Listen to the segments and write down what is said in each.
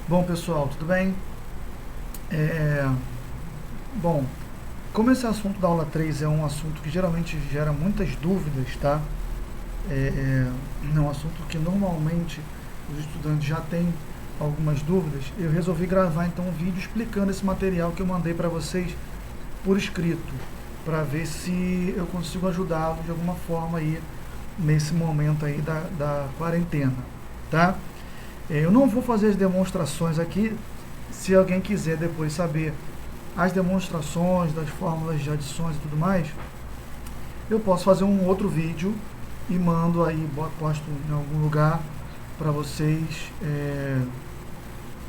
Bom, pessoal, tudo bem? É, Bom, como esse assunto da aula 3 é um assunto que geralmente gera muitas dúvidas, tá? É um assunto que normalmente os estudantes já têm algumas dúvidas. Eu resolvi gravar então um vídeo explicando esse material que eu mandei para vocês por escrito, para ver se eu consigo ajudá-los de alguma forma aí nesse momento aí da quarentena, tá? Eu não vou fazer as demonstrações aqui. Se alguém quiser depois saber as demonstrações das fórmulas de adições e tudo mais, eu posso fazer um outro vídeo e mando aí, posto em algum lugar para vocês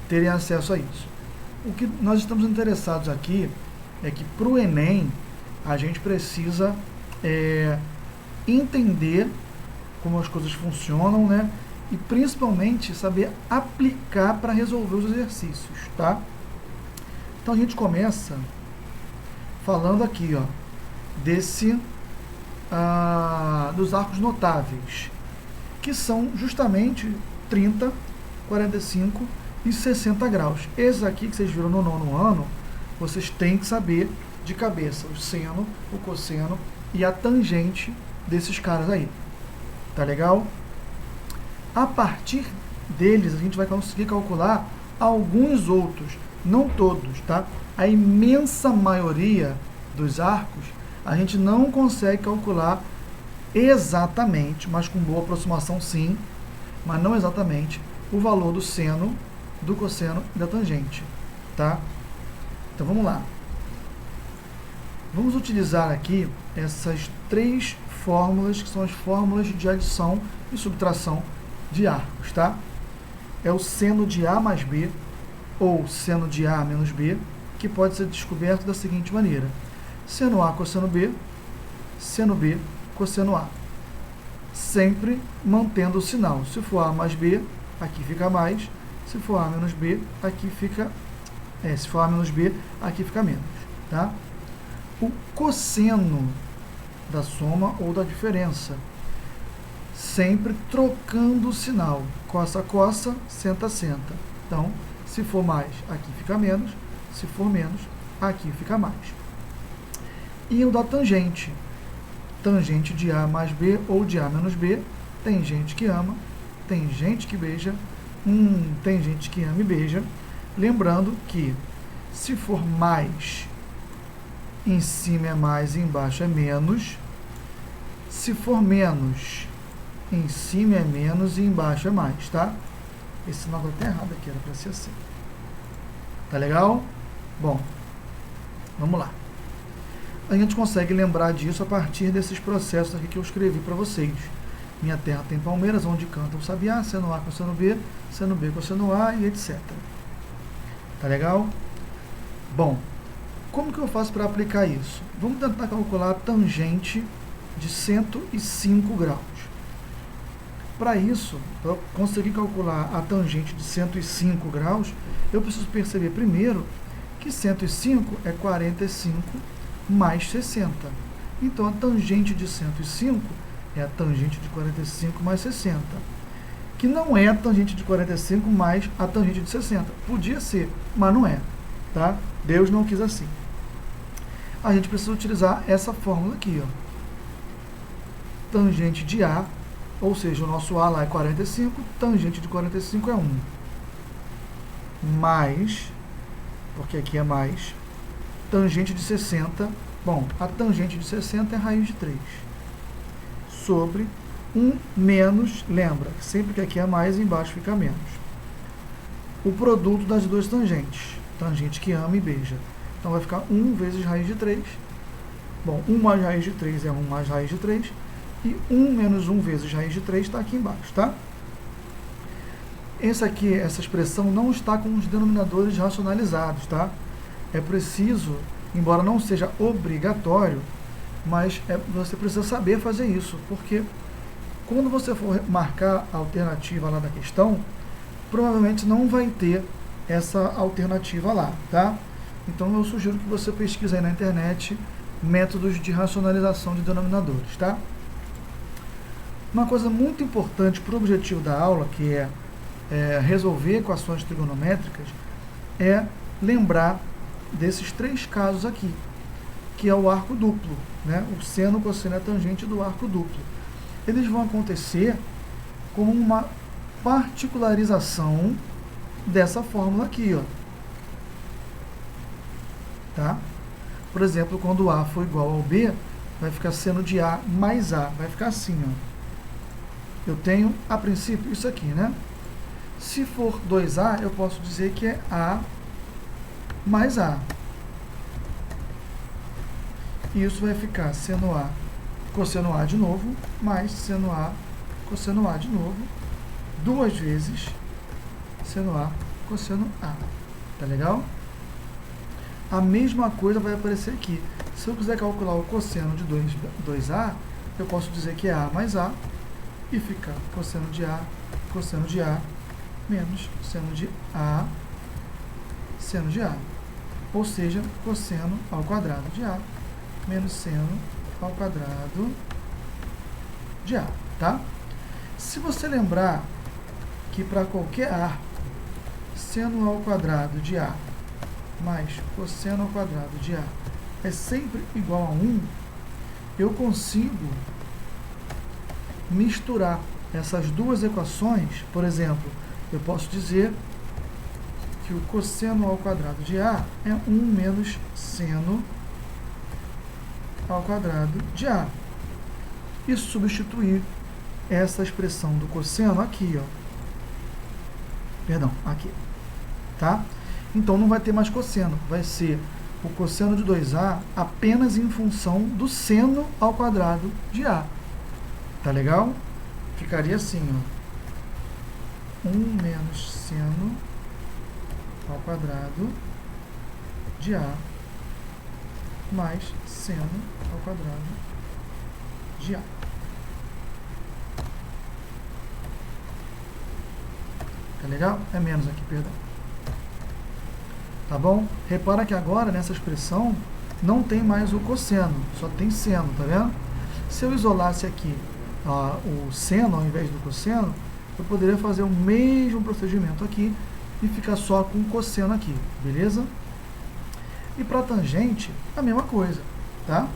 terem acesso a isso. O que nós estamos interessados aqui é que para o Enem a gente precisa entender como as coisas funcionam, né? E principalmente saber aplicar para resolver os exercícios, tá? Então a gente começa falando aqui, ó, dos arcos notáveis, que são justamente 30, 45 e 60 graus. Esses aqui que vocês viram no nono ano, vocês têm que saber de cabeça o seno, o cosseno e a tangente desses caras aí. Tá legal? A partir deles, a gente vai conseguir calcular alguns outros, não todos, tá? A imensa maioria dos arcos, a gente não consegue calcular exatamente, mas com boa aproximação sim, mas não exatamente, o valor do seno, do cosseno e da tangente, tá? Então vamos lá. Vamos utilizar aqui essas três fórmulas, que são as fórmulas de adição e subtração de arcos, tá? É o seno de A mais B, ou seno de A menos B, que pode ser descoberto da seguinte maneira: seno A cosseno B, seno B cosseno A. Sempre mantendo o sinal. Se for A mais B, aqui fica mais. Se for A menos B, aqui fica... se for A menos B, aqui fica menos, tá? O cosseno da soma ou da diferença, sempre trocando o sinal. Cossa, cossa, senta, senta. Então, se for mais, aqui fica menos. Se for menos, aqui fica mais. E o da tangente. Tangente de A mais B ou de A menos B. Tem gente que ama, tem gente que beija, tem gente que ama e beija. Lembrando que se for mais, em cima é mais e embaixo é menos. Se for menos, em cima é menos e embaixo é mais, tá? Esse sinal está até errado aqui, era para ser assim. Tá legal? Bom, vamos lá. A gente consegue lembrar disso a partir desses processos aqui que eu escrevi para vocês. Minha terra tem palmeiras, onde canta o sabiá, seno A com seno B com seno A e etc. Tá legal? Bom, como que eu faço para aplicar isso? Vamos tentar calcular a tangente de 105 graus. Para isso, para conseguir calcular a tangente de 105 graus, eu preciso perceber primeiro que 105 é 45 mais 60. Então, a tangente de 105 é a tangente de 45 mais 60, que não é a tangente de 45 mais a tangente de 60. Podia ser, mas não é, tá? Deus não quis assim. A gente precisa utilizar essa fórmula aqui, ó. Tangente de A, ou seja, o nosso A lá é 45, tangente de 45 é 1. Mais, porque aqui é mais, tangente de 60, bom, a tangente de 60 é raiz de 3. Sobre 1 menos, lembra, sempre que aqui é mais, embaixo fica menos. O produto das duas tangentes, tangente que ama e beija. Então vai ficar 1 vezes raiz de 3. Bom, 1 mais raiz de 3 é 1 mais raiz de 3. E 1 menos 1 vezes raiz de 3 está aqui embaixo, tá? Essa expressão não está com os denominadores racionalizados, tá? É preciso, embora não seja obrigatório, mas você precisa saber fazer isso, porque quando você for marcar a alternativa lá da questão, provavelmente não vai ter essa alternativa lá, tá? Então eu sugiro que você pesquise aí na internet métodos de racionalização de denominadores, tá? Uma coisa muito importante para o objetivo da aula, que é resolver equações trigonométricas é lembrar desses 3 casos aqui, que é o arco duplo, né? O seno, o cosseno e a tangente do arco duplo. Eles vão acontecer como uma particularização dessa fórmula aqui, ó. Tá? Por exemplo, quando A for igual ao B, vai ficar seno de A mais A, vai ficar assim, ó. Eu tenho, a princípio, isso aqui, né? Se for 2A, eu posso dizer que é A mais A. E isso vai ficar seno A, cosseno A de novo, mais seno A, cosseno A de novo, 2 vezes seno A, cosseno A. Tá legal? A mesma coisa vai aparecer aqui. Se eu quiser calcular o cosseno de 2A, eu posso dizer que é A mais A, e fica cosseno de A, menos seno de A, seno de A. Ou seja, cosseno ao quadrado de A, menos seno ao quadrado de A, tá? Se você lembrar que para qualquer arco, seno ao quadrado de A mais cosseno ao quadrado de A é sempre igual a 1, eu consigo misturar essas duas equações. Por exemplo, eu posso dizer que o cosseno ao quadrado de A é 1 menos seno ao quadrado de A. E substituir essa expressão do cosseno aqui, ó. Perdão, aqui. Tá? Então não vai ter mais cosseno, vai ser o cosseno de 2A apenas em função do seno ao quadrado de A. Tá legal? Ficaria assim, ó. 1 menos seno ao quadrado de A mais seno ao quadrado de A. Tá legal? É menos aqui, perdão. Tá bom? Repara que agora, nessa expressão, não tem mais o cosseno, só tem seno, tá vendo? Se eu isolasse aqui o seno ao invés do cosseno, eu poderia fazer o mesmo procedimento aqui e ficar só com o cosseno aqui, beleza? E para tangente, a mesma coisa, tá?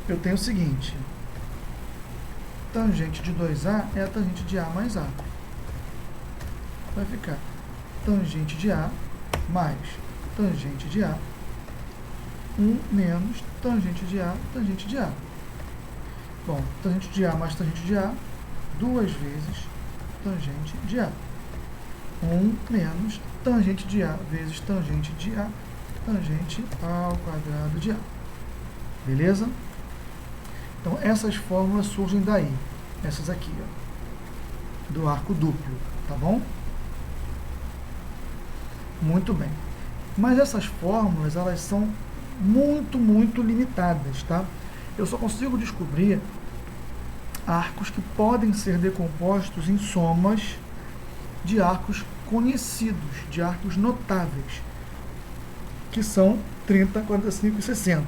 Eu tenho o seguinte, tangente de 2A é a tangente de A mais A. Vai ficar tangente de A mais tangente de A, 1 menos tangente de A, tangente de A. Bom, tangente de A mais tangente de A, 2 vezes tangente de A. 1 menos tangente de A vezes tangente de A, tangente ao quadrado de A. Beleza? Então, essas fórmulas surgem daí. Essas aqui, ó, do arco duplo, tá bom? Muito bem. Mas essas fórmulas, elas são muito limitadas, tá? Eu só consigo descobrir arcos que podem ser decompostos em somas de arcos conhecidos, de arcos notáveis, que são 30, 45 e 60.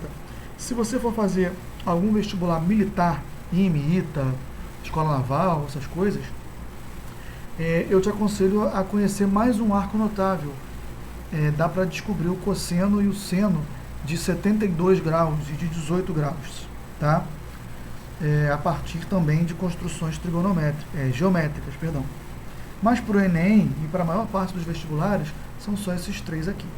Se você for fazer algum vestibular militar, IME, ITA, Escola Naval, essas coisas, eu te aconselho a conhecer mais um arco notável. Dá para descobrir o cosseno e o seno de 72 graus e de 18 graus, tá? A partir também de construções geométricas, perdão. Mas para o Enem e para a maior parte dos vestibulares, são só esses 3 aqui.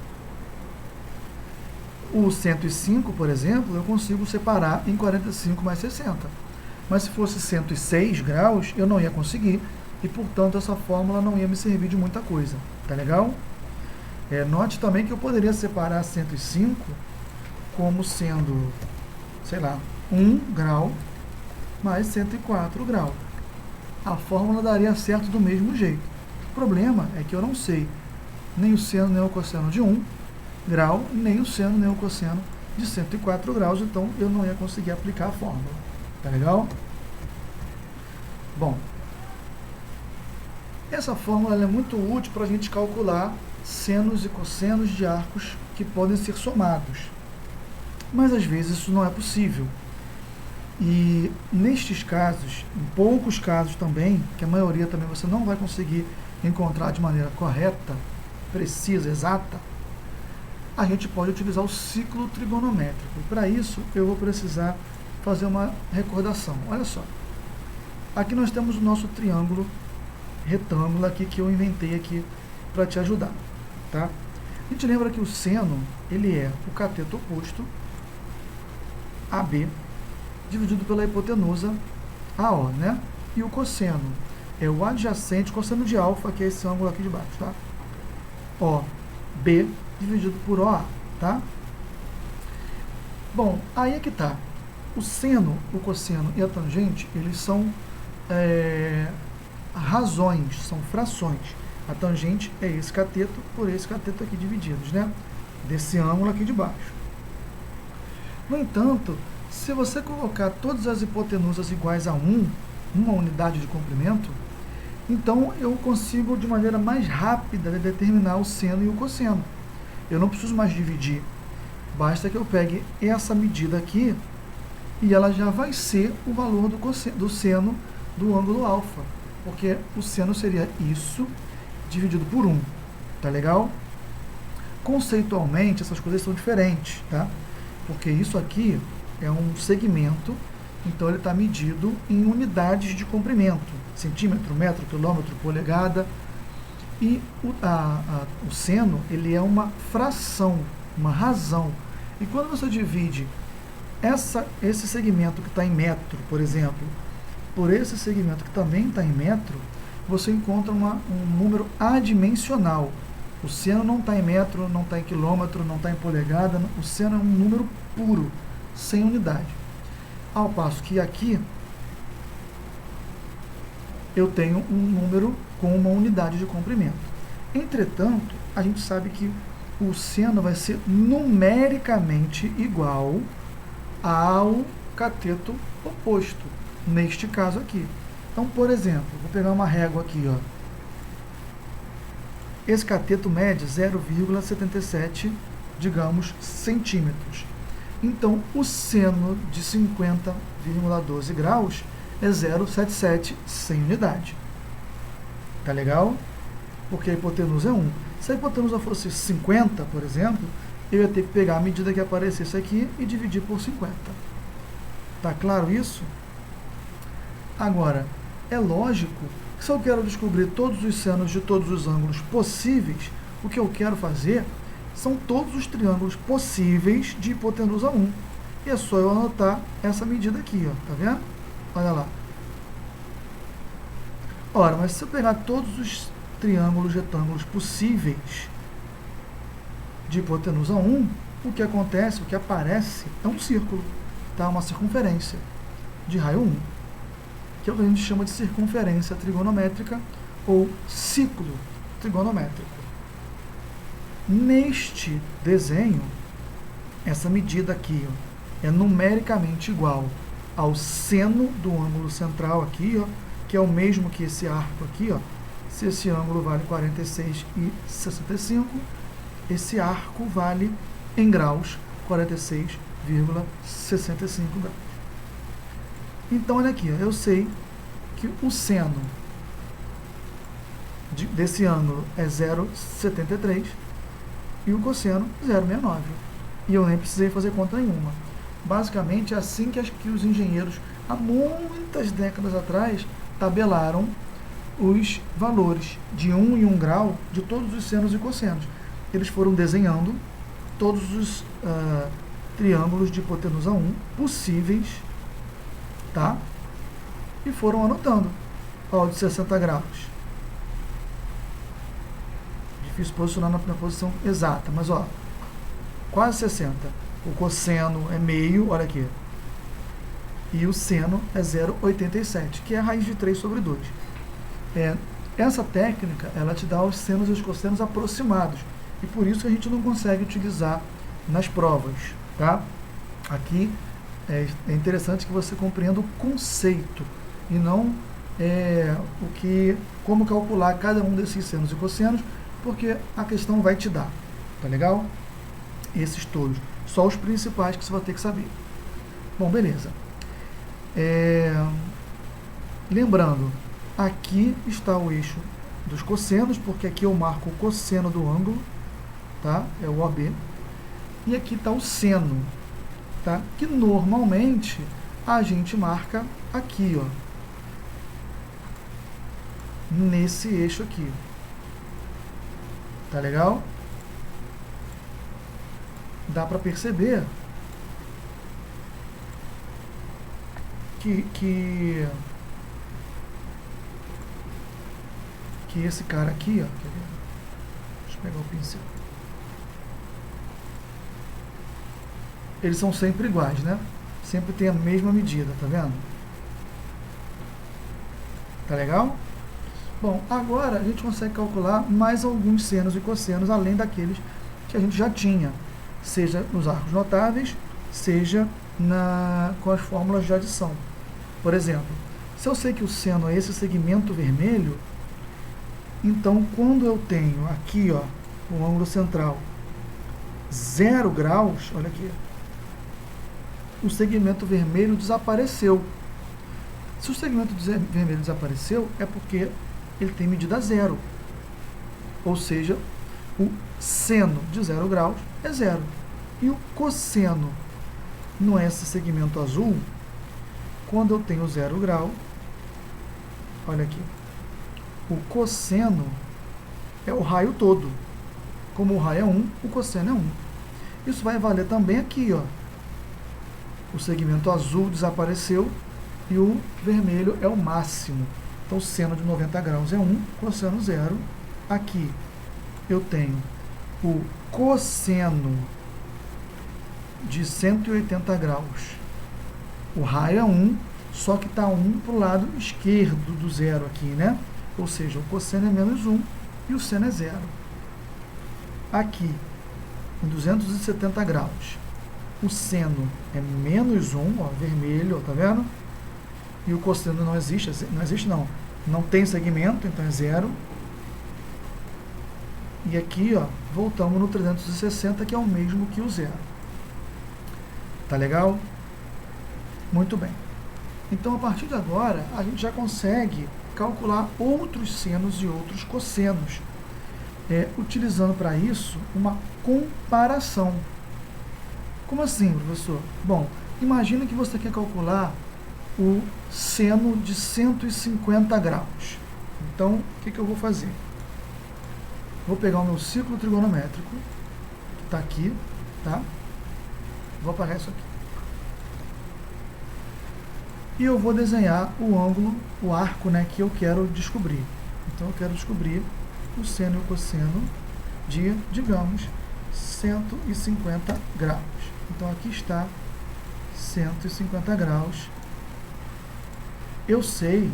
O 105, por exemplo, eu consigo separar em 45 mais 60. Mas se fosse 106 graus, eu não ia conseguir, e portanto essa fórmula não ia me servir de muita coisa, tá legal? Note também que eu poderia separar 105 como sendo, sei lá, 1 grau mais 104 graus. A fórmula daria certo do mesmo jeito. O problema é que eu não sei nem o seno nem o cosseno de 1 grau, nem o seno nem o cosseno de 104 graus, então eu não ia conseguir aplicar a fórmula. Tá legal? Bom, essa fórmula é muito útil para a gente calcular senos e cossenos de arcos que podem ser somados. Mas às vezes isso não é possível. E nestes casos, em poucos casos também, que a maioria também você não vai conseguir encontrar de maneira correta, precisa, exata, a gente pode utilizar o ciclo trigonométrico. Para isso, eu vou precisar fazer uma recordação. Olha só. Aqui nós temos o nosso triângulo retângulo aqui que eu inventei aqui para te ajudar, tá? A gente lembra que o seno, ele é o cateto oposto, AB, dividido pela hipotenusa, AO, né? E o cosseno é o adjacente, cosseno de alfa, que é esse ângulo aqui de baixo, tá? OB dividido por OA, tá? Bom, aí é que tá. O seno, o cosseno e a tangente, eles são razões, são frações. A tangente é esse cateto por esse cateto aqui divididos, né? Desse ângulo aqui de baixo. No entanto, se você colocar todas as hipotenusas iguais a 1, uma unidade de comprimento, então eu consigo de maneira mais rápida determinar o seno e o cosseno. Eu não preciso mais dividir. Basta que eu pegue essa medida aqui e ela já vai ser o valor do seno do ângulo alfa, porque o seno seria isso dividido por 1, tá legal? Conceitualmente, essas coisas são diferentes, tá? Porque isso aqui é um segmento, então ele está medido em unidades de comprimento, centímetro, metro, quilômetro, polegada, e o seno, ele é uma fração, uma razão. E quando você divide esse segmento que está em metro, por exemplo, por esse segmento que também está em metro, você encontra um número adimensional. O seno não está em metro, não está em quilômetro, não está em polegada, o seno é um número puro, sem unidade. Ao passo que aqui eu tenho um número com uma unidade de comprimento. Entretanto, a gente sabe que o seno vai ser numericamente igual ao cateto oposto, neste caso aqui. Então, por exemplo, vou pegar uma régua aqui, ó. Esse cateto mede 0,77, digamos, centímetros. Então, o seno de 50,12 graus é 0,77 sem unidade. Tá legal? Porque a hipotenusa é 1. Se a hipotenusa fosse 50, por exemplo, eu ia ter que pegar a medida que aparecesse aqui e dividir por 50. Tá claro isso? Agora, é lógico que se eu quero descobrir todos os senos de todos os ângulos possíveis, o que eu quero fazer são todos os triângulos possíveis de hipotenusa 1. E é só eu anotar essa medida aqui, ó, tá vendo? Olha lá. Ora, mas se eu pegar todos os triângulos retângulos possíveis de hipotenusa 1, o que acontece, o que aparece é um círculo, tá? Uma circunferência de raio 1, que é o que a gente chama de circunferência trigonométrica ou ciclo trigonométrico. Neste desenho, essa medida aqui, ó, é numericamente igual ao seno do ângulo central aqui, ó, que é o mesmo que esse arco aqui, ó. Se esse ângulo vale 46,65, esse arco vale em graus 46,65 graus. Então, olha aqui, ó, eu sei que o seno desse ângulo é 0,73 e o cosseno 0,69. E eu nem precisei fazer conta nenhuma. Basicamente, é assim que os engenheiros, há muitas décadas atrás, tabelaram os valores de 1 em 1 grau de todos os senos e cossenos. Eles foram desenhando todos os triângulos de hipotenusa 1 possíveis, tá? E foram anotando. Ó, o de 60 graus. Difícil posicionar na posição exata, mas ó, quase 60. O cosseno é meio, olha aqui. E o seno é 0,87, que é a raiz de 3 sobre 2. Essa técnica, ela te dá os senos e os cossenos aproximados. E por isso que a gente não consegue utilizar nas provas, tá? Aqui é interessante que você compreenda o conceito e não como calcular cada um desses senos e cossenos, porque a questão vai te dar, tá legal? Esses todos, só os principais que você vai ter que saber. Bom, beleza. Lembrando, aqui está o eixo dos cossenos, porque aqui eu marco o cosseno do ângulo, tá? É o OB. E aqui está o seno, tá? Que normalmente a gente marca aqui, ó, nesse eixo aqui. Tá legal? Dá para perceber que esse cara aqui, ó, deixa eu pegar o pincel. Eles são sempre iguais, né? Sempre tem a mesma medida, tá vendo? Tá legal? Bom, agora a gente consegue calcular mais alguns senos e cossenos, além daqueles que a gente já tinha, seja nos arcos notáveis, seja com as fórmulas de adição. Por exemplo, se eu sei que o seno é esse segmento vermelho, então quando eu tenho aqui, ó, o ângulo central 0 graus, olha aqui, o segmento vermelho desapareceu. Se o segmento vermelho desapareceu, é porque ele tem medida 0. Ou seja, o seno de 0 graus é 0. E o cosseno no esse segmento azul, quando eu tenho 0 grau, olha aqui, o cosseno é o raio todo. Como o raio é 1, o cosseno é 1. Isso vai valer também aqui, ó. O segmento azul desapareceu e o vermelho é o máximo. Então, seno de 90 graus é 1, cosseno 0. Aqui eu tenho o cosseno de 180 graus. O raio é 1, só que está 1 para o lado esquerdo do zero aqui, né? Ou seja, o cosseno é menos 1 e o seno é 0. Aqui, em 270 graus, o seno é menos 1, ó, vermelho, ó, tá vendo? E o cosseno não existe não tem segmento, então é 0. E aqui, ó, voltamos no 360, que é o mesmo que o 0. Tá legal? Muito bem. Então, a partir de agora, a gente já consegue calcular outros senos e outros cossenos, utilizando para isso uma comparação. Como assim, professor? Bom, imagina que você quer calcular o seno de 150 graus. Então, o que eu vou fazer? Vou pegar o meu círculo trigonométrico, que está aqui, tá? Vou apagar isso aqui. E eu vou desenhar o ângulo, o arco, né, que eu quero descobrir. Então, eu quero descobrir o seno e o cosseno de, digamos, 150 graus. Então, aqui está 150 graus. Eu sei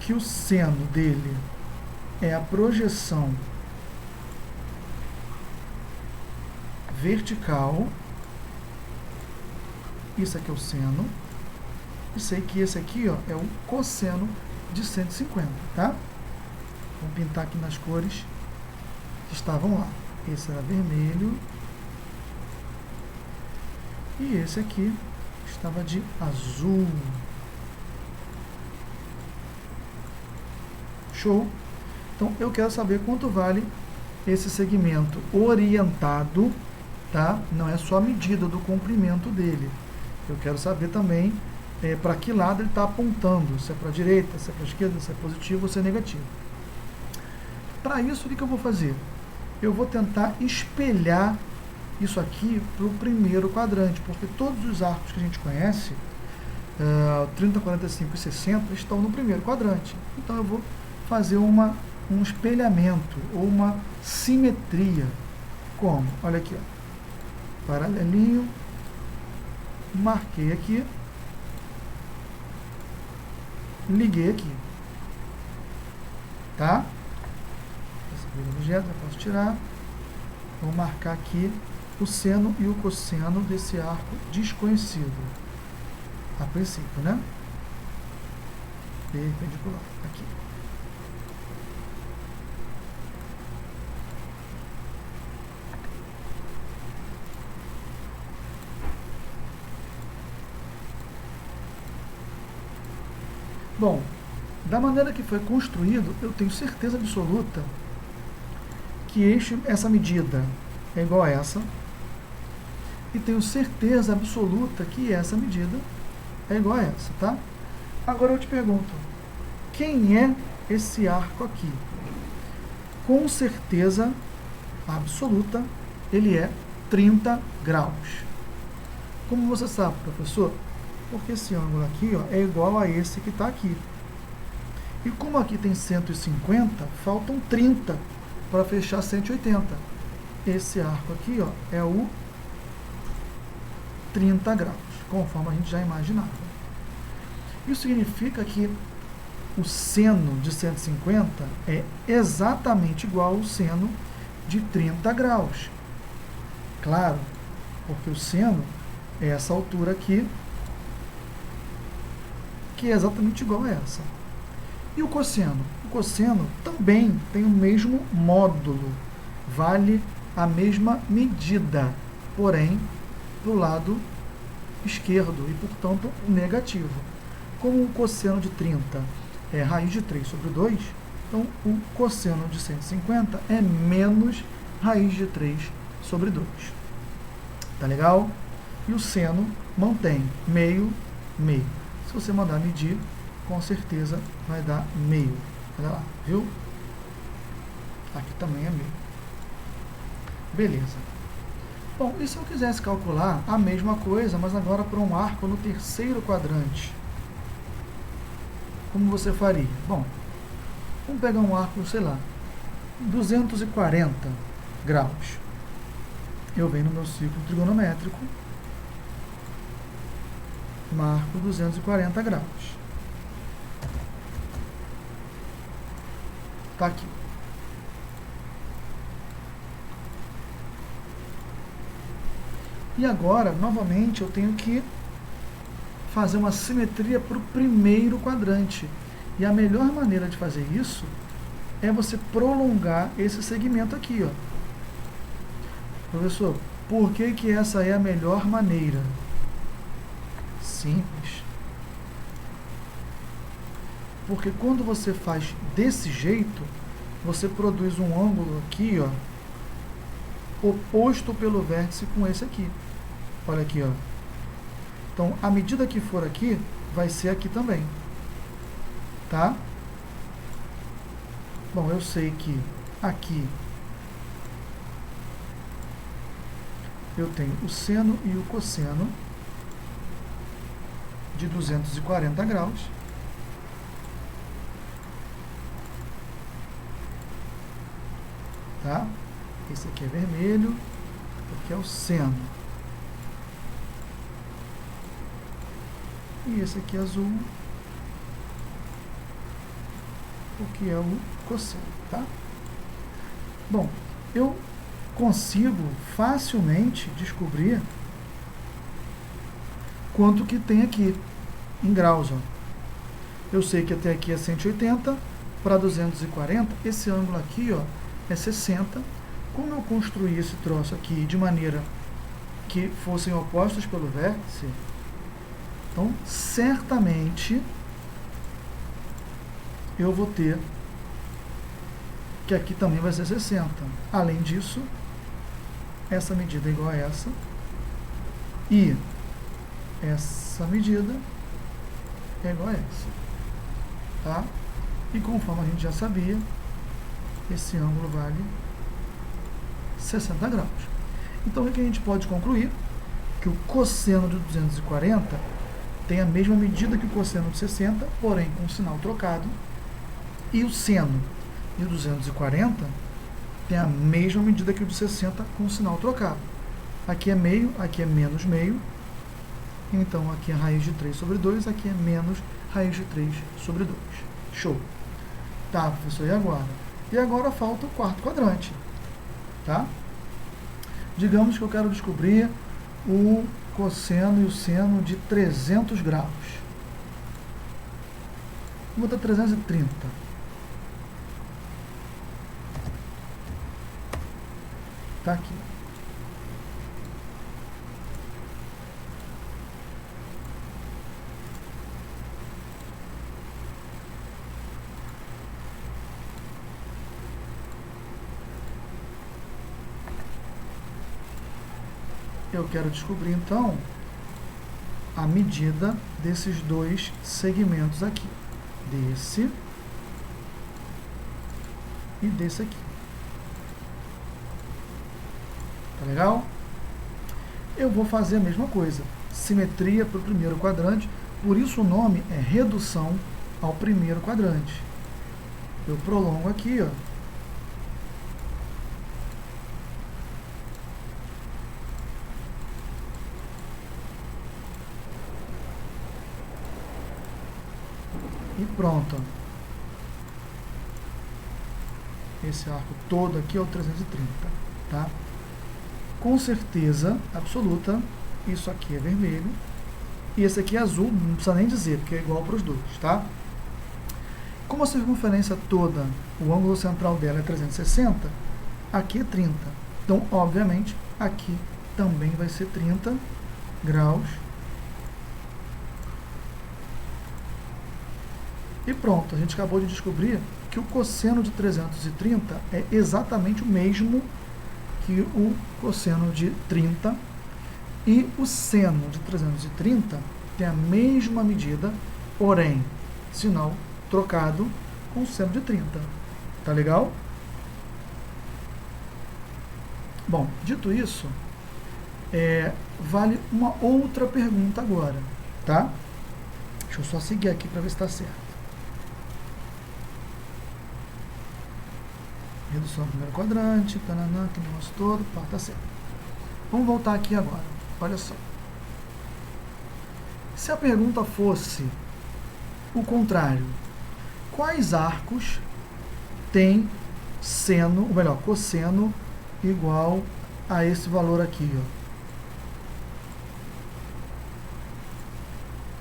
que o seno dele é a projeção vertical. Isso aqui é o seno. E sei que esse aqui, ó, é o cosseno de 150, tá? Vamos pintar aqui nas cores que estavam lá. Esse era vermelho. E esse aqui estava de azul. Show? Então, eu quero saber quanto vale esse segmento orientado, tá? Não é só a medida do comprimento dele. Eu quero saber também para que lado ele está apontando, se é para a direita, se é para a esquerda, se é positivo ou se é negativo. Para isso, o que eu vou fazer? Eu vou tentar espelhar isso aqui para o primeiro quadrante, porque todos os arcos que a gente conhece, 30, 45 e 60, estão no primeiro quadrante. Então, eu vou fazer um espelhamento ou uma simetria. Como? Olha aqui, ó. Paralelinho, marquei aqui, liguei aqui, tá? Esse primeiro objeto eu posso tirar. Vou marcar aqui o seno e o cosseno desse arco desconhecido, a princípio, né? Perpendicular, aqui. Bom, Da maneira que foi construído, eu tenho certeza absoluta que essa medida é igual a essa, e tenho certeza absoluta que essa medida é igual a essa, tá? Agora eu te pergunto, quem é esse arco aqui? Com certeza absoluta, ele é 30 graus. Como você sabe, professor? Porque esse ângulo aqui, ó, é igual a esse que está aqui. E como aqui tem 150, faltam 30 para fechar 180. Esse arco aqui, ó, é o 30 graus, conforme a gente já imaginava. Isso significa que o seno de 150 é exatamente igual ao seno de 30 graus. Claro, porque o seno é essa altura aqui, que é exatamente igual a essa. E o cosseno? O cosseno também tem o mesmo módulo, vale a mesma medida, porém do lado esquerdo e, portanto, negativo. Como o cosseno de 30 é raiz de 3 sobre 2, então o cosseno de 150 é menos raiz de 3 sobre 2. Tá legal? E o seno mantém meio, meio. Se você mandar medir, com certeza vai dar meio. Olha lá, viu? Aqui também é meio. Beleza. Bom, e se eu quisesse calcular a mesma coisa, mas agora para um arco no terceiro quadrante? Como você faria? Bom, vamos pegar um arco, sei lá, 240 graus. Eu venho no meu círculo trigonométrico, marco 240 graus. Está aqui. E agora, novamente, eu tenho que fazer uma simetria para o primeiro quadrante. E a melhor maneira de fazer isso é você prolongar esse segmento aqui, ó. Professor, por que essa é a melhor maneira? Simples. Porque quando você faz desse jeito, você produz um ângulo aqui, ó, oposto pelo vértice com esse aqui. Olha aqui, ó. Então, a medida que for aqui, vai ser aqui também. Tá? Bom, eu sei que aqui eu tenho o seno e o cosseno de 240 graus. Tá? Esse aqui é vermelho, porque é o seno. E esse aqui é azul, porque é o cosseno, tá? Bom, eu consigo facilmente descobrir quanto que tem aqui em graus, ó. Eu sei que até aqui é 180 para 240, esse ângulo aqui, ó, é 60. Como eu construí esse troço aqui de maneira que fossem opostos pelo vértice, então certamente eu vou ter que aqui também vai ser 60. Além disso, essa medida é igual a essa e essa medida é igual a essa, tá? E conforme a gente já sabia, esse ângulo vale 60 graus. Então, o que a gente pode concluir? Que o cosseno de 240 tem a mesma medida que o cosseno de 60, porém com o sinal trocado, e o seno de 240 tem a mesma medida que o de 60 com o sinal trocado. Aqui é meio, aqui é menos meio, então aqui é raiz de 3 sobre 2, aqui é menos raiz de 3 sobre 2. Show! Tá, professor, e agora? E agora falta o quarto quadrante, tá? Digamos que eu quero descobrir o cosseno e o seno de 300 graus. Vou botar 330. Tá aqui. eu quero descobrir, então, a medida desses dois segmentos aqui. Desse e desse aqui. Tá legal? Eu vou fazer a mesma coisa. Simetria para o primeiro quadrante. Por isso o nome é redução ao primeiro quadrante. Eu prolongo aqui, ó. E pronto. Esse arco todo aqui é o 330, tá? Com certeza absoluta, isso aqui é vermelho e esse aqui é azul, não precisa nem dizer, porque é igual para os dois, tá? Como a circunferência toda, o ângulo central dela é 360, aqui é 30. Então, obviamente, aqui também vai ser 30 graus. E pronto, a gente acabou de descobrir que o cosseno de 330 é exatamente o mesmo que o cosseno de 30, e o seno de 330 tem a mesma medida, porém, sinal trocado com o seno de 30. Tá legal? Bom, dito isso, vale uma outra pergunta agora, tá? Deixa eu só seguir aqui para ver se está certo. Redução do primeiro quadrante, tananã, que negócio todo, pá, tá certo. Vamos voltar aqui agora. Olha só. Se a pergunta fosse o contrário, quais arcos têm seno, ou melhor, cosseno igual a esse valor aqui, ó?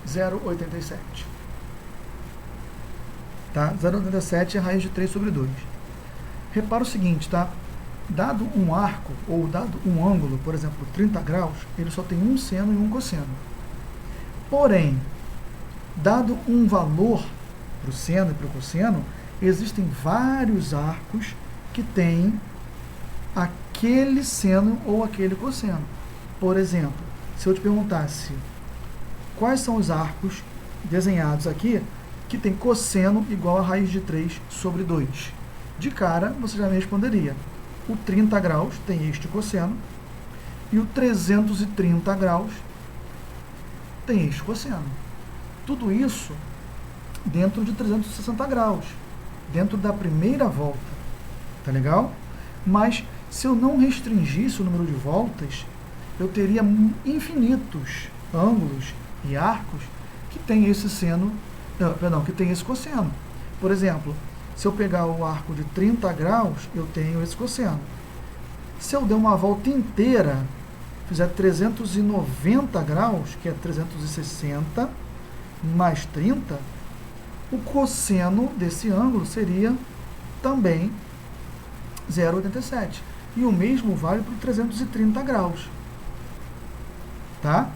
0,87. Tá? 0,87 é a raiz de 3 sobre 2. Repara o seguinte, tá? Dado um arco, ou dado um ângulo, por exemplo, 30 graus, ele só tem um seno e um cosseno. Porém, dado um valor para o seno e para o cosseno, existem vários arcos que têm aquele seno ou aquele cosseno. Por exemplo, se eu te perguntasse quais são os arcos desenhados aqui que tem cosseno igual a raiz de 3 sobre 2, de cara você já me responderia: o 30 graus tem este cosseno e o 330 graus tem este cosseno. Tudo isso dentro de 360 graus, dentro da primeira volta, tá legal? Mas se eu não restringisse o número de voltas, eu teria infinitos ângulos e arcos que tem esse seno, que tem esse cosseno. Por exemplo, se eu pegar o arco de 30 graus, eu tenho esse cosseno. Se eu der uma volta inteira, fizer 390 graus, que é 360 mais 30, o cosseno desse ângulo seria também 0,87. E o mesmo vale para 330 graus. Tá?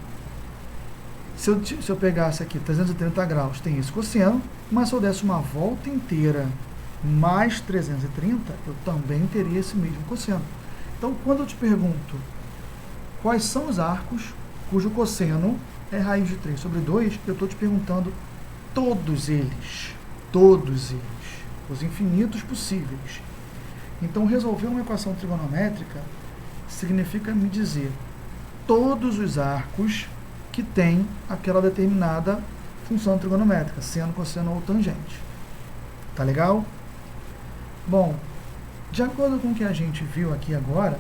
Se eu pegasse aqui 330 graus, tem esse cosseno, mas se eu desse uma volta inteira mais 330, eu também teria esse mesmo cosseno. Então, quando eu te pergunto quais são os arcos cujo cosseno é raiz de 3 sobre 2, eu estou te perguntando todos eles, os infinitos possíveis. Então, resolver uma equação trigonométrica significa me dizer todos os arcos que tem aquela determinada função trigonométrica, seno, cosseno ou tangente. Tá legal? Bom, de acordo com o que a gente viu aqui agora,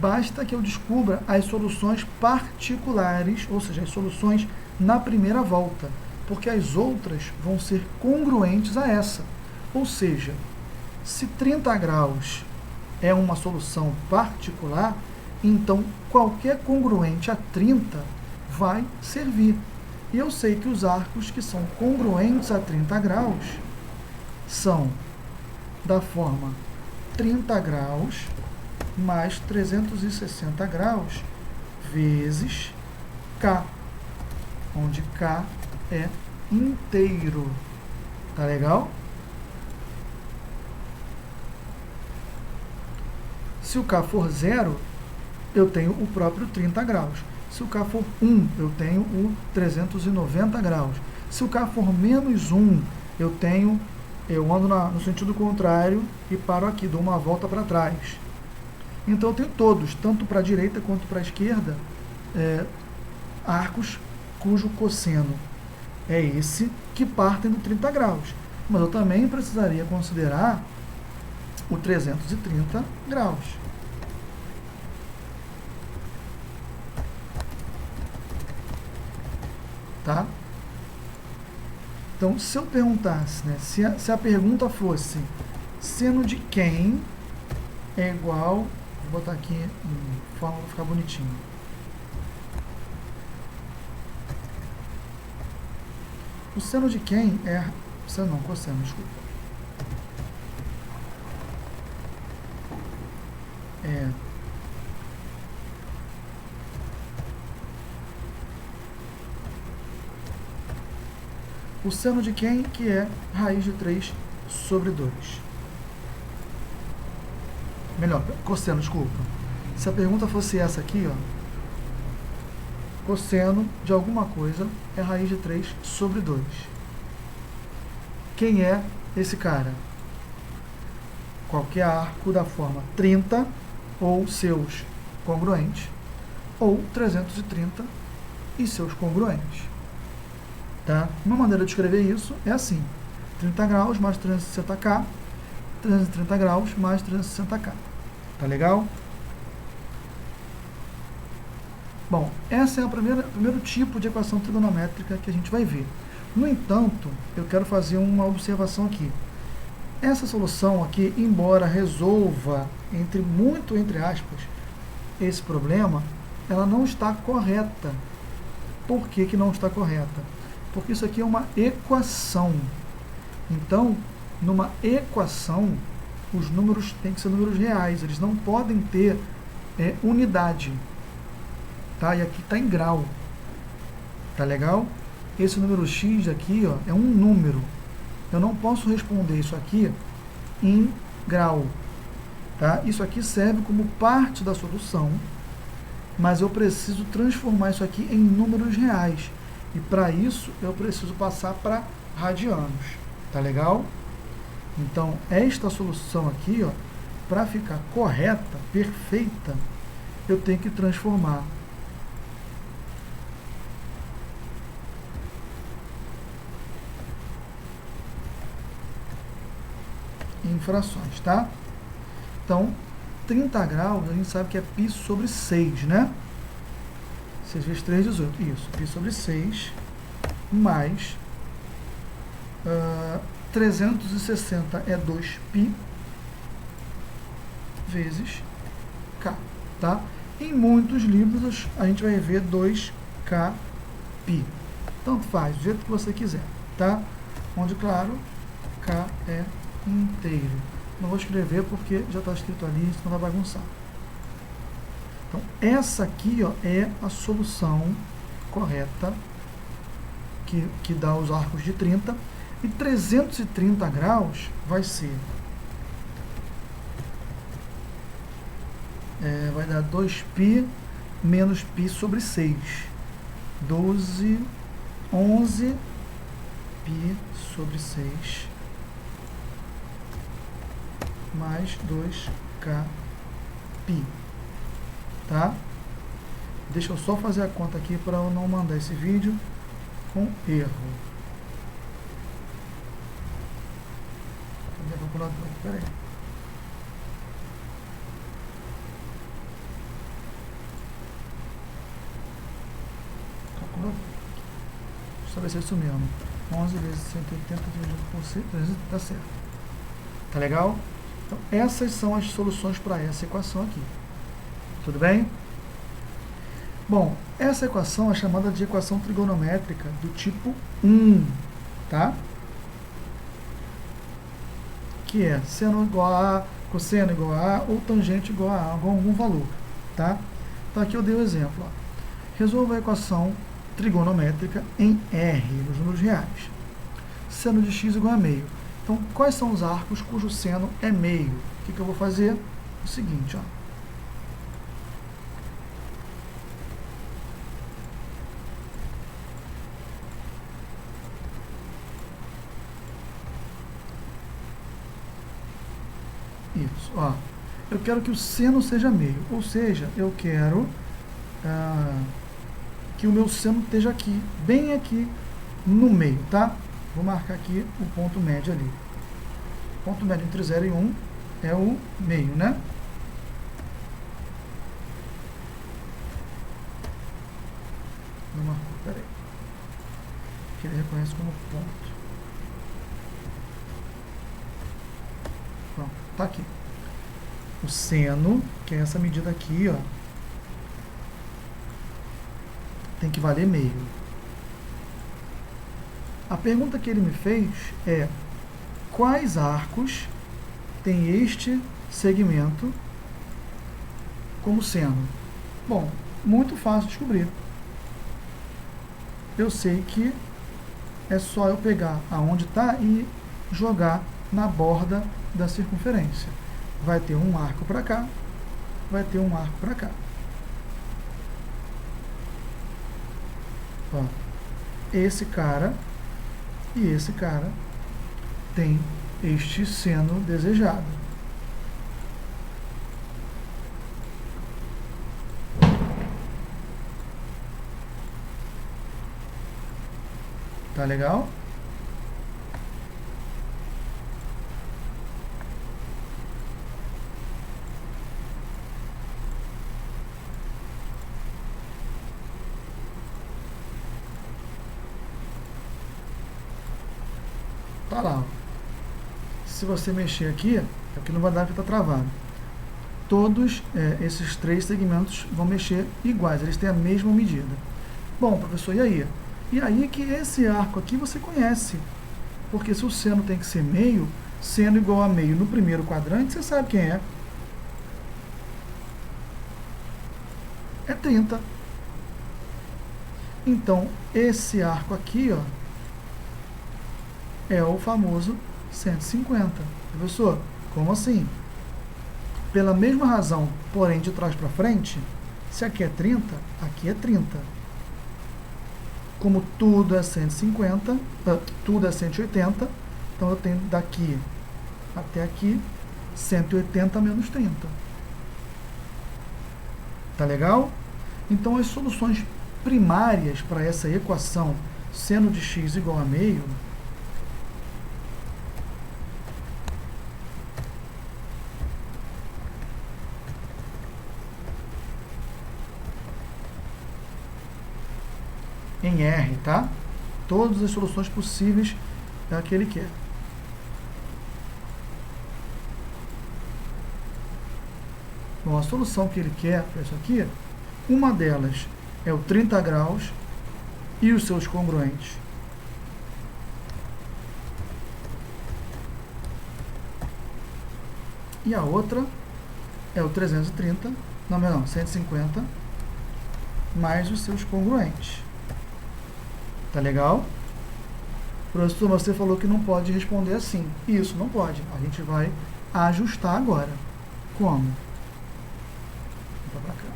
basta que eu descubra as soluções particulares, ou seja, as soluções na primeira volta, porque as outras vão ser congruentes a essa. Ou seja, se 30 graus é uma solução particular, então qualquer congruente a 30 vai servir. E eu sei que os arcos que são congruentes a 30 graus são da forma 30 graus mais 360 graus vezes K, onde K é inteiro. Tá legal? Se o K for zero, eu tenho o próprio 30 graus. Se o K for 1, eu tenho o 390 graus. Se o K for menos 1, eu ando no sentido contrário e paro aqui, dou uma volta para trás. Então eu tenho todos, tanto para a direita quanto para a esquerda, arcos cujo cosseno é esse, que partem do 30 graus. Mas eu também precisaria considerar o 330 graus. Tá? Então, se eu perguntasse, né, se a pergunta fosse seno de quem é igual, vou botar aqui em forma para ficar bonitinho. O seno de quem é... Seno não, cosseno, desculpa. O seno de quem? Que é raiz de 3 sobre 2. Melhor, cosseno, desculpa. Se a pergunta fosse essa aqui, ó, cosseno de alguma coisa é raiz de 3 sobre 2. Quem é esse cara? Qualquer arco da forma 30 ou seus congruentes, ou 330 e seus congruentes. Tá? Uma maneira de escrever isso é assim: 30 graus mais 360K, 330 graus mais 360K. Tá legal? Bom, essa é o primeiro tipo de equação trigonométrica que a gente vai ver. No entanto, eu quero fazer uma observação aqui. Essa solução aqui, embora resolva, entre aspas, esse problema, ela não está correta. Por que que não está correta? Porque isso aqui é uma equação. Então, numa equação, os números têm que ser números reais, eles não podem ter unidade. Tá? E aqui está em grau. Tá legal? Esse número x aqui, ó, é um número. Eu não posso responder isso aqui em grau. Tá? Isso aqui serve como parte da solução, mas eu preciso transformar isso aqui em números reais. E para isso eu preciso passar para radianos. Tá legal? Então, esta solução aqui, ó, para ficar correta, perfeita, eu tenho que transformar em frações, tá? Então, 30 graus, a gente sabe que é π sobre 6, né? 6 vezes 3, 18. Isso, π sobre 6, mais 360 é 2π vezes k, tá? Em muitos livros a gente vai ver 2kπ. Tanto faz, do jeito que você quiser, tá? Onde, claro, k é inteiro. Não vou escrever porque já está escrito ali, isso não vai bagunçar. Então, essa aqui, ó, é a solução correta que dá os arcos de 30. E 330 graus vai ser... vai dar 2π menos π sobre 6. 11π sobre 6 mais 2kπ. Tá? Deixa eu só fazer a conta aqui para eu não mandar esse vídeo com erro. Cadê a calculadora? Espera aí. Calculadora. Deixa eu saber se é isso mesmo. 11 vezes 180 dividido por 6, tá certo. Tá legal? Então, essas são as soluções para essa equação aqui. Tudo bem? Bom, essa equação é chamada de equação trigonométrica do tipo 1, tá? Que é seno igual a A, cosseno igual a A, ou tangente igual a A, igual a algum valor, tá? Então, aqui eu dei o exemplo, ó. Resolva a equação trigonométrica em R, nos números reais. Seno de x igual a meio. Então, quais são os arcos cujo seno é meio? O que eu vou fazer? O seguinte, ó. Isso, ó. Eu quero que o seno seja meio, ou seja, eu quero que o meu seno esteja aqui, bem aqui no meio, tá? Vou marcar aqui o ponto médio ali. O ponto médio entre 0 e 1 é o meio, né? Não marcou, peraí. Que ele reconhece como ponto. Pronto, tá aqui. O seno, que é essa medida aqui, ó, tem que valer meio. A pergunta que ele me fez é: quais arcos tem este segmento como seno? Bom, muito fácil de descobrir. Eu sei que é só eu pegar aonde está e jogar na borda da circunferência. Vai ter um arco para cá, vai ter um arco para cá. Ó, esse cara e esse cara tem este seno desejado. Tá legal? Tá lá, ó. Se você mexer aqui, aqui não vai dar porque está travado. Todos esses três segmentos vão mexer iguais, eles têm a mesma medida. Bom, professor, e aí? E aí que esse arco aqui você conhece, porque se o seno tem que ser meio, seno igual a meio no primeiro quadrante, você sabe quem é. É 30. Então, esse arco aqui, ó, é o famoso 150. Professor, como assim? Pela mesma razão, porém de trás para frente, se aqui é 30, aqui é 30. Como tudo é 150, tudo é 180, então eu tenho daqui até aqui 180 menos 30. Tá legal? Então as soluções primárias para essa equação seno de x igual a meio em R, tá? Todas as soluções possíveis é a que ele quer. Bom, a solução que ele quer é isso aqui. Uma delas é o 30 graus e os seus congruentes. E a outra é o 330, não, 150, mais os seus congruentes. Tá legal? Professor, você falou que não pode responder assim. Isso, não pode. A gente vai ajustar agora. Como? Vou pra cá.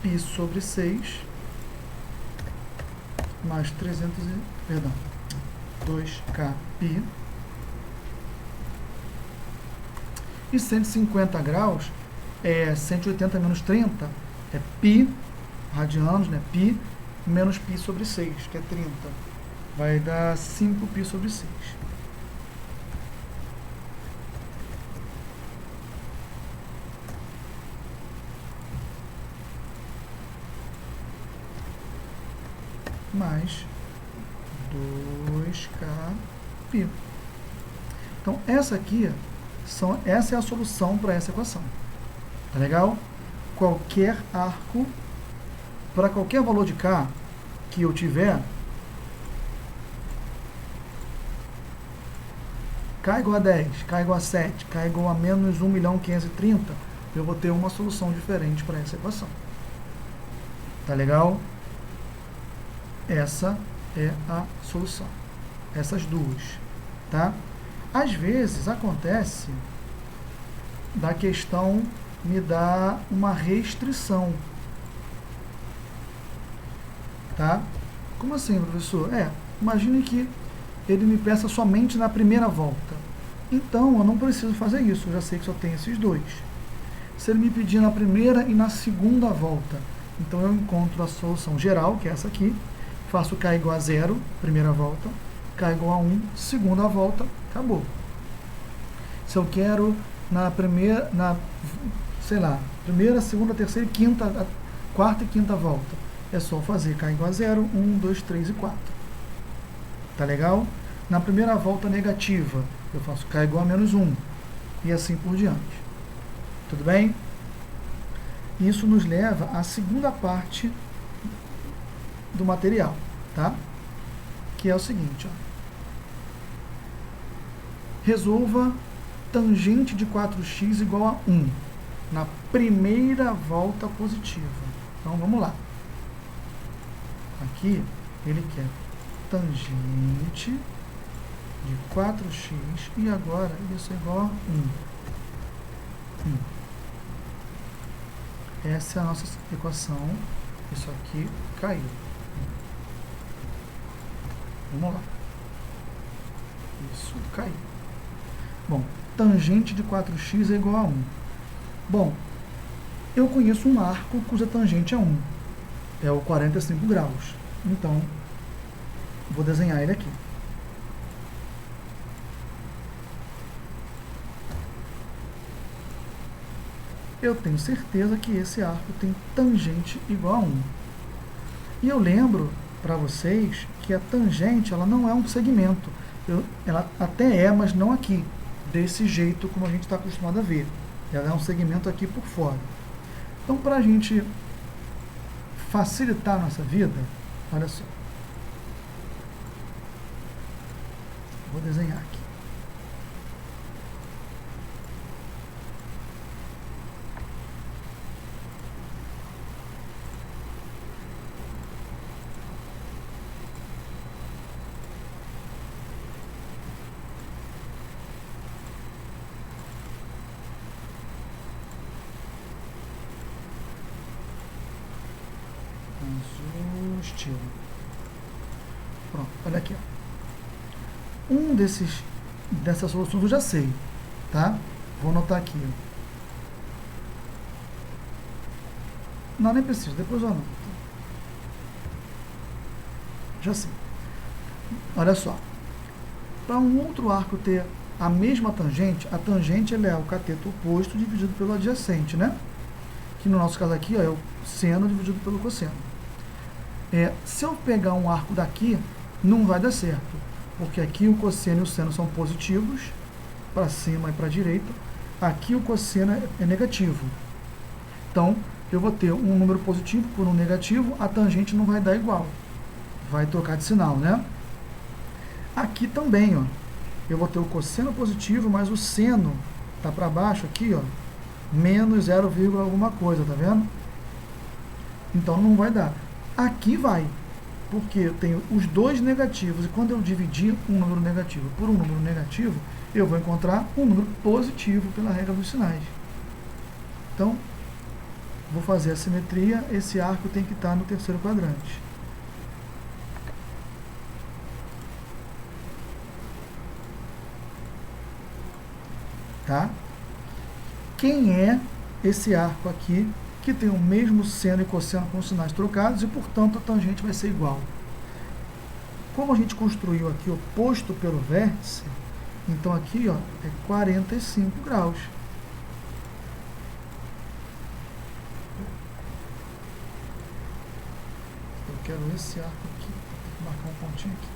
Pi sobre 6 mais 2k pi. E 150 graus é 180 menos 30, é pi, radianos, né? Pi menos pi sobre 6, que é 30. Vai dar 5pi sobre 6. Mais 2k pi. Então, essa é a solução para essa equação. Tá legal? Qualquer arco, para qualquer valor de k que eu tiver, k igual a 10, k igual a 7, k igual a menos 1.530.000, eu vou ter uma solução diferente para essa equação. Tá legal? Essa é a solução. Essas duas, tá? Às vezes acontece da questão me dá uma restrição, tá? Como assim, professor? Imagine que ele me peça somente na primeira volta. Então, eu não preciso fazer isso, eu já sei que só tem esses dois. Se ele me pedir na primeira e na segunda volta, então eu encontro a solução geral, que é essa aqui, faço K igual a 0, primeira volta, K igual a 1, segunda volta, acabou. Se eu quero na primeira, primeira, segunda, terceira e quinta, quarta e quinta volta, é só fazer K igual a 0, 1, 2, 3 e 4. Tá legal? Na primeira volta negativa, eu faço K igual a menos 1, e assim por diante. Tudo bem? Isso nos leva à segunda parte do material, tá? Que é o seguinte, ó. Resolva tangente de 4x igual a 1 na primeira volta positiva. Então, vamos lá. Aqui, ele quer tangente de 4x e agora isso é igual a 1. Essa é a nossa equação. Isso aqui caiu. Vamos lá. Isso caiu. Bom, tangente de 4x é igual a 1. Bom, eu conheço um arco cuja tangente é 1. É o 45 graus. Então, vou desenhar ele aqui. Eu tenho certeza que esse arco tem tangente igual a 1. E eu lembro para vocês que a tangente ela não é um segmento. Ela até é, mas não aqui, desse jeito como a gente está acostumado a ver. Ela é um segmento aqui por fora. Então, para a gente facilitar a nossa vida, olha só. Vou desenhar aqui. Estilo. Pronto, olha aqui. Ó. Dessas soluções eu já sei, tá? Vou anotar aqui. Ó. Não, nem preciso, depois eu anoto. Já sei. Olha só. Para um outro arco ter a mesma tangente, a tangente ela é o cateto oposto dividido pelo adjacente, né? Que no nosso caso aqui ó, é o seno dividido pelo cosseno. Se eu pegar um arco daqui, não vai dar certo, porque aqui o cosseno e o seno são positivos, para cima e para a direita, aqui o cosseno é negativo. Então, eu vou ter um número positivo por um negativo, a tangente não vai dar igual, vai trocar de sinal, né? Aqui também, ó, eu vou ter o cosseno positivo, mas o seno está para baixo aqui, ó, menos 0, alguma coisa, tá vendo? Então, não vai dar. Aqui vai, porque eu tenho os dois negativos, e quando eu dividir um número negativo por um número negativo, eu vou encontrar um número positivo pela regra dos sinais. Então, vou fazer a simetria, esse arco tem que estar no terceiro quadrante. Tá? Quem é esse arco aqui que tem o mesmo seno e cosseno com sinais trocados e, portanto, a tangente vai ser igual? Como a gente construiu aqui oposto pelo vértice, então aqui ó, é 45 graus. Eu quero esse arco aqui, vou marcar um pontinho aqui.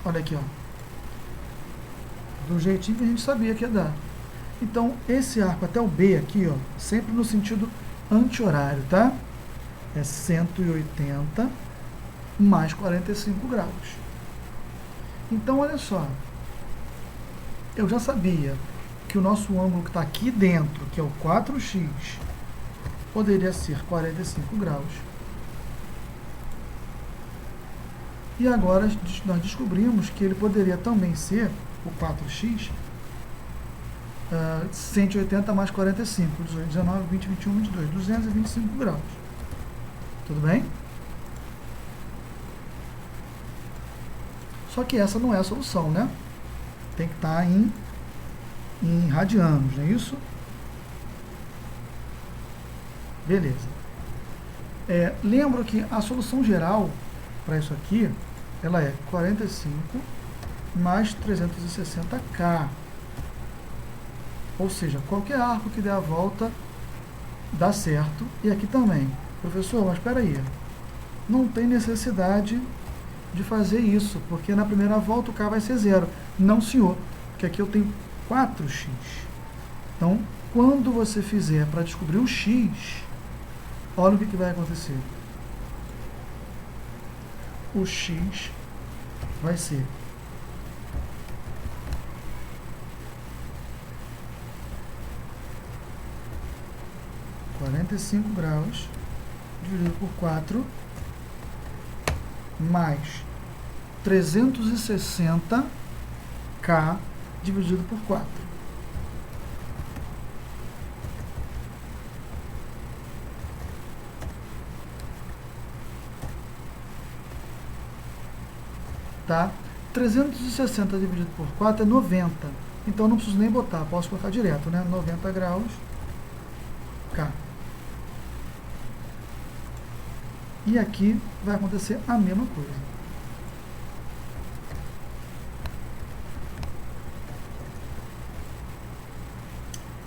Olha aqui, ó. Do jeitinho que a gente sabia que ia dar. Então, esse arco até o B aqui, ó, sempre no sentido anti-horário, tá? É 180 mais 45 graus. Então, olha só. Eu já sabia que o nosso ângulo que está aqui dentro, que é o 4x, poderia ser 45 graus. E agora nós descobrimos que ele poderia também ser o 4x, 180 mais 45, 18, 19, 20, 21, 22, 225 graus. Tudo bem? Só que essa não é a solução, né? Tem que estar em radianos, não é isso? Beleza. Lembro que a solução geral para isso aqui, ela é 45 mais 360K. Ou seja, qualquer arco que der a volta dá certo. E aqui também. Professor, mas espera aí. Não tem necessidade de fazer isso, porque na primeira volta o K vai ser 0. Não, senhor, porque aqui eu tenho 4x. Então, quando você fizer para descobrir o x, olha o que vai acontecer. O x vai ser 45 graus dividido por 4 mais 360K dividido por 4. Tá? 360 dividido por 4 é 90. Então não preciso nem botar, posso colocar direto, né? 90 graus K. E aqui vai acontecer a mesma coisa.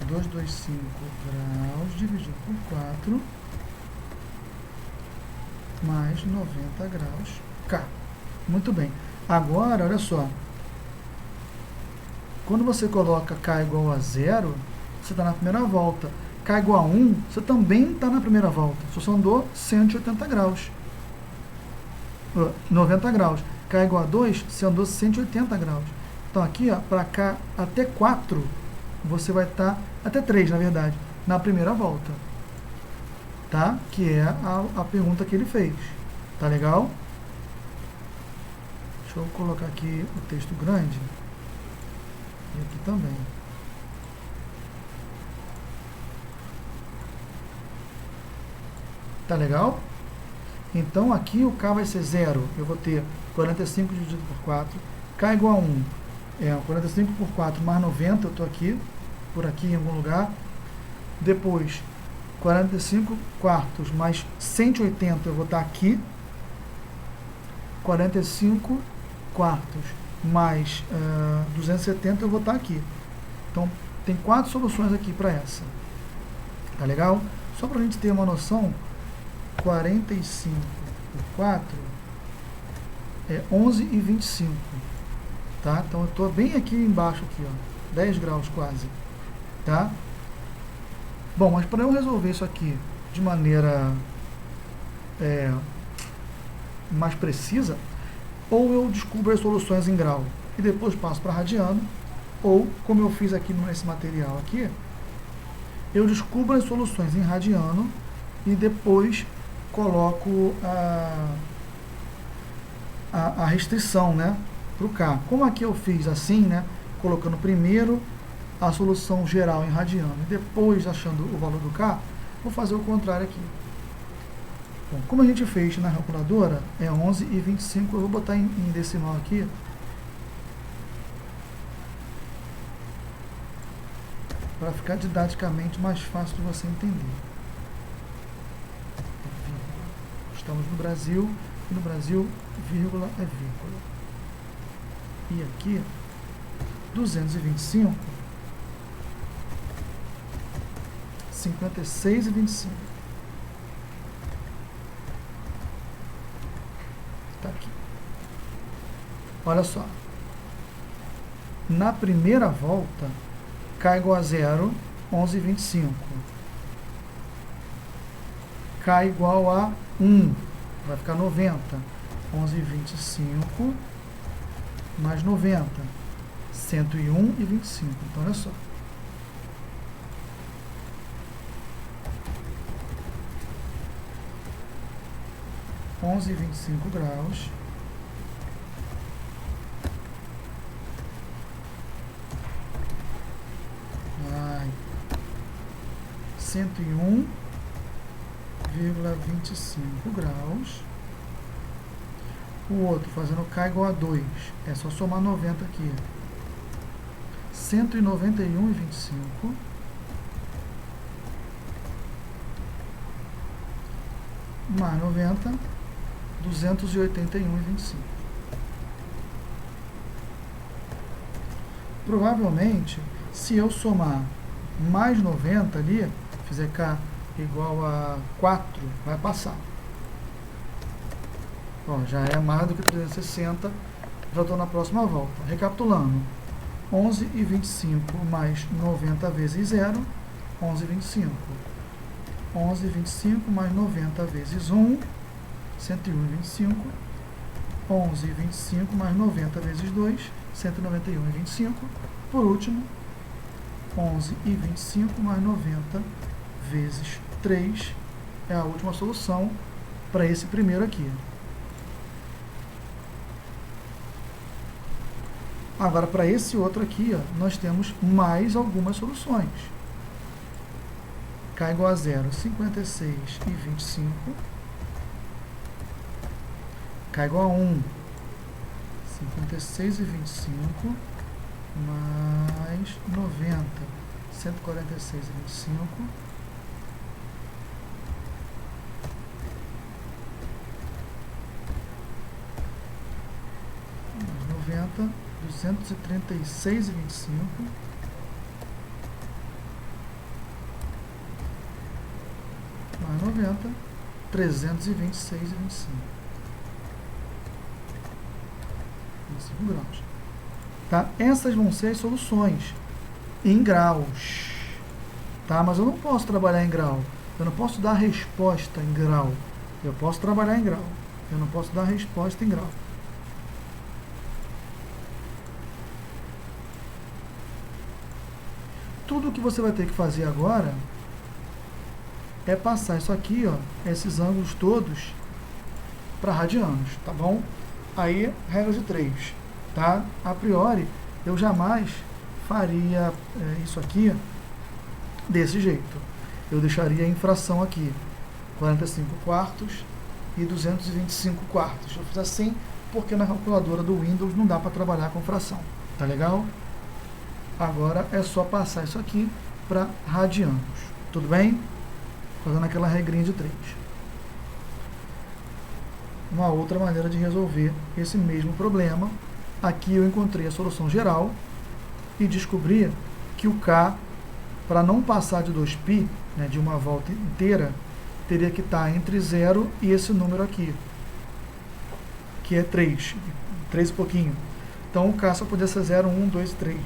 .225 graus dividido por 4 mais 90 graus K. Muito bem. Agora, olha só. Quando você coloca K igual a 0, você está na primeira volta. K igual a 1, você também está na primeira volta. Só andou 180 graus. 90 graus. K igual a 2, você andou 180 graus. Então aqui, para K até 4, você vai estar, até 3 na verdade, na primeira volta. Tá? Que é a pergunta que ele fez. Tá legal? Deixa eu colocar aqui o texto grande. E aqui também. Tá legal? Então aqui o K vai ser 0. Eu vou ter 45 dividido por 4. K igual a 1. 45 por 4 mais 90. Eu estou aqui, por aqui em algum lugar. Depois, 45 quartos mais 180. Eu vou estar aqui. 45 quartos mais 270. Eu vou estar aqui. Então, tem 4 soluções aqui para essa. Tá legal? Só para a gente ter uma noção, 45 por 4 é 11,25. Tá? Então eu estou bem aqui embaixo, aqui, ó, 10 graus quase. Tá? Bom, mas para eu resolver isso aqui de maneira mais precisa, ou eu descubro as soluções em grau e depois passo para radiano, ou, como eu fiz aqui nesse material aqui, eu descubro as soluções em radiano e depois coloco a restrição, né, para o K. Como aqui eu fiz assim, né, colocando primeiro a solução geral em radiano e depois achando o valor do K, vou fazer o contrário aqui. Bom, como a gente fez na calculadora, é 11,25, eu vou botar em decimal aqui. Para ficar didaticamente mais fácil de você entender. Estamos no Brasil, e no Brasil, vírgula é vírgula. E aqui, 225, 56,25. Tá aqui. Olha só. Na primeira volta, K igual a 0, 11,25. K igual a 1, vai ficar 90. 11,25 mais 90. 101,25. Então, olha só. Onze e 25 graus. Vai. 101,25. 9,25 graus. O outro, fazendo K igual a 2, é só somar 90 aqui. 191,25. Mais 90, 281,25. Provavelmente, se eu somar mais 90 ali, fizer K igual a 4, vai passar. Ó, já é mais do que 360, já estou na próxima volta. Recapitulando, 11,25 mais 90 vezes 0, 11,25. 11,25 mais 90 vezes 1, 101,25. 11,25 mais 90 vezes 2, 191,25. Por último, 11,25 mais 90 vezes 3 é a última solução para esse primeiro aqui. Agora, para esse outro aqui, ó, nós temos mais algumas soluções. K igual a 0, 56,25. K igual a 1, 56,25. Mais 90, 146,25. Mais 90, 236,25. Mais 90, 326,25. 25 graus. Tá? Essas vão ser as soluções em graus. Tá? Mas eu não posso trabalhar em grau. Eu não posso dar resposta em grau. Eu posso trabalhar em grau. Eu não posso dar resposta em grau. Tudo que você vai ter que fazer agora é passar isso aqui, ó, esses ângulos todos para radianos, tá bom? Aí, regra de 3, tá? A priori, eu jamais faria isso aqui desse jeito. Eu deixaria em fração aqui, 45 quartos e 225 quartos. Eu fiz assim porque na calculadora do Windows não dá para trabalhar com fração, tá legal? Agora é só passar isso aqui para radianos, tudo bem? Fazendo aquela regrinha de 3. Uma outra maneira de resolver esse mesmo problema, aqui eu encontrei a solução geral e descobri que o K, para não passar de 2π, né, de uma volta inteira, teria que estar entre 0 e esse número aqui, que é 3 e pouquinho. Então o K só podia ser 0, 1, 2 e 3.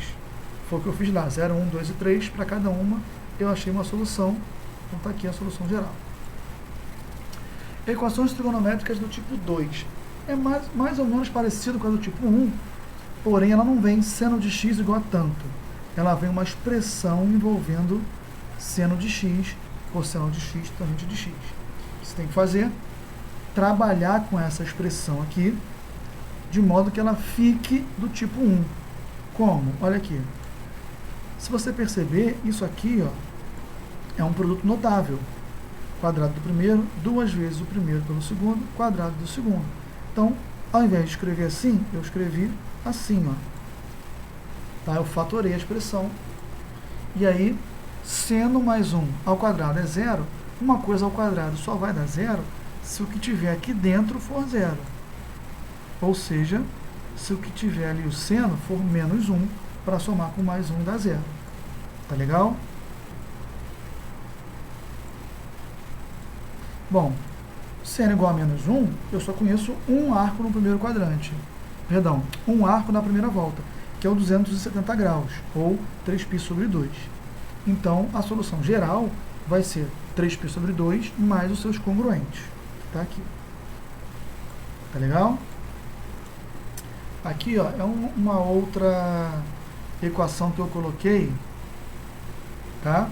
Foi o que eu fiz lá, 0, 1, 2 e 3, para cada uma eu achei uma solução. Então está aqui a solução geral. Equações trigonométricas do tipo 2. É mais ou menos parecido com a do tipo 1, porém ela não vem seno de x igual a tanto. Ela vem uma expressão envolvendo seno de x, cosseno de x, tangente de x. O que você tem que fazer? Trabalhar com essa expressão aqui, de modo que ela fique do tipo 1. Como? Olha aqui. Se você perceber, isso aqui, ó, é um produto notável. Quadrado do primeiro, 2 vezes o primeiro pelo segundo, quadrado do segundo. Então, ao invés de escrever assim, eu escrevi assim, ó. Tá? Eu fatorei a expressão. E aí, seno mais 1 ao quadrado é 0. Uma coisa ao quadrado só vai dar 0 se o que tiver aqui dentro for 0. Ou seja, se o que tiver ali o seno for menos 1, para somar com mais 1 dá 0. Tá legal? Bom, seno igual a menos 1, eu só conheço um arco no primeiro quadrante. Perdão, um arco na primeira volta, que é o 270 graus, ou 3π sobre 2. Então, a solução geral vai ser 3π sobre 2 mais os seus congruentes. Tá aqui. Tá legal? Aqui, ó, é uma outra equação que eu coloquei, tá?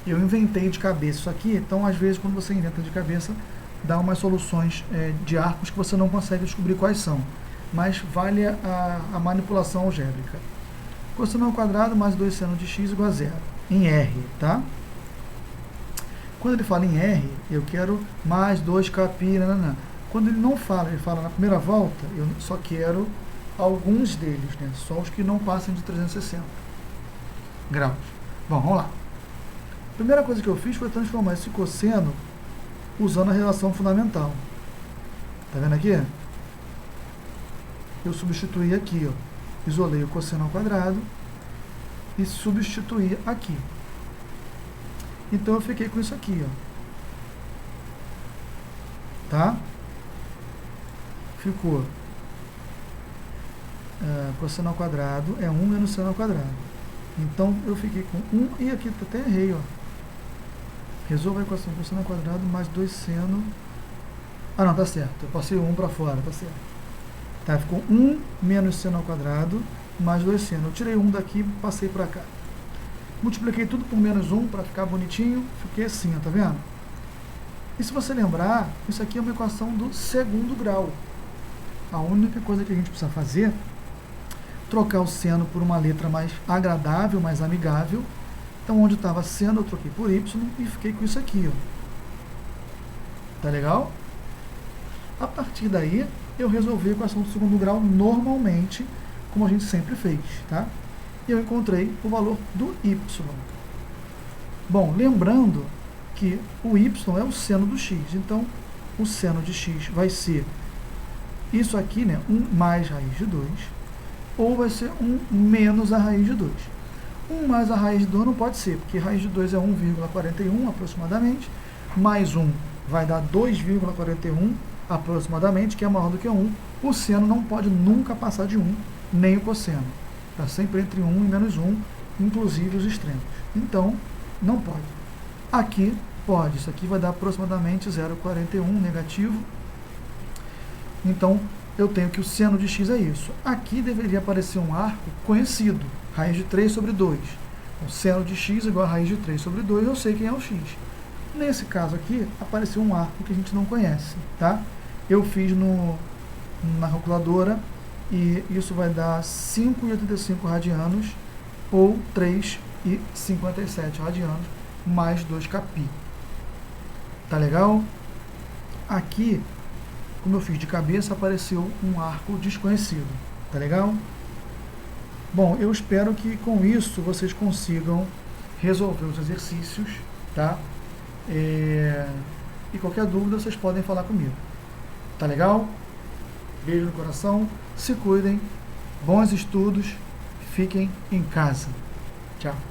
Eu inventei de cabeça isso aqui, então às vezes quando você inventa de cabeça, dá umas soluções de arcos que você não consegue descobrir quais são, mas vale a manipulação algébrica. Cosseno ao quadrado mais 2 seno de x igual a 0, em R, tá? Quando ele fala em R, eu quero mais 2kπ, nananã. Quando ele não fala, ele fala na primeira volta, eu só quero alguns deles, né? Só os que não passam de 360 graus. Bom, vamos lá. A primeira coisa que eu fiz foi transformar esse cosseno usando a relação fundamental. Tá vendo aqui? Eu substituí aqui, ó. Isolei o cosseno ao quadrado e substituí aqui. Então eu fiquei com isso aqui, ó. Tá? Ficou cosseno ao quadrado é 1 menos seno ao quadrado. Então eu fiquei com 1 e aqui até errei, ó. Resolva a equação cosseno ao quadrado mais 2 seno. Ah, não, tá certo. Eu passei o 1 para fora, tá certo. Tá, ficou 1 menos seno ao quadrado mais 2 seno. Eu tirei 1 daqui e passei para cá. Multipliquei tudo por menos 1 para ficar bonitinho. Fiquei assim, ó, tá vendo? E se você lembrar, isso aqui é uma equação do segundo grau. A única coisa que a gente precisa fazer é trocar o seno por uma letra mais agradável, mais amigável. Então, onde estava seno, eu troquei por y e fiquei com isso aqui, ó. Tá legal? A partir daí, eu resolvi a equação do segundo grau normalmente, como a gente sempre fez, tá? E eu encontrei o valor do y. Bom, lembrando que o y é o seno do x. Então, o seno de x vai ser isso aqui, né? 1 mais raiz de 2. Ou vai ser 1 menos a raiz de 2. 1 mais a raiz de 2 não pode ser, porque raiz de 2 é 1,41 aproximadamente. Mais 1 vai dar 2,41 aproximadamente, que é maior do que 1. O seno não pode nunca passar de 1, nem o cosseno. Está sempre entre 1 e menos 1, inclusive os extremos. Então, não pode. Aqui pode. Isso aqui vai dar aproximadamente 0,41 negativo. Então, eu tenho que o seno de x é isso. Aqui deveria aparecer um arco conhecido, raiz de 3 sobre 2. O seno de x igual a raiz de 3 sobre 2, eu sei quem é o x. Nesse caso aqui, apareceu um arco que a gente não conhece, tá? Eu fiz na calculadora e isso vai dar 5,85 radianos ou 3,57 radianos mais 2kπ. Tá legal? Aqui, como eu fiz de cabeça, apareceu um arco desconhecido. Tá legal? Bom, eu espero que com isso vocês consigam resolver os exercícios, tá? E qualquer dúvida vocês podem falar comigo. Tá legal? Beijo no coração, se cuidem, bons estudos, fiquem em casa. Tchau.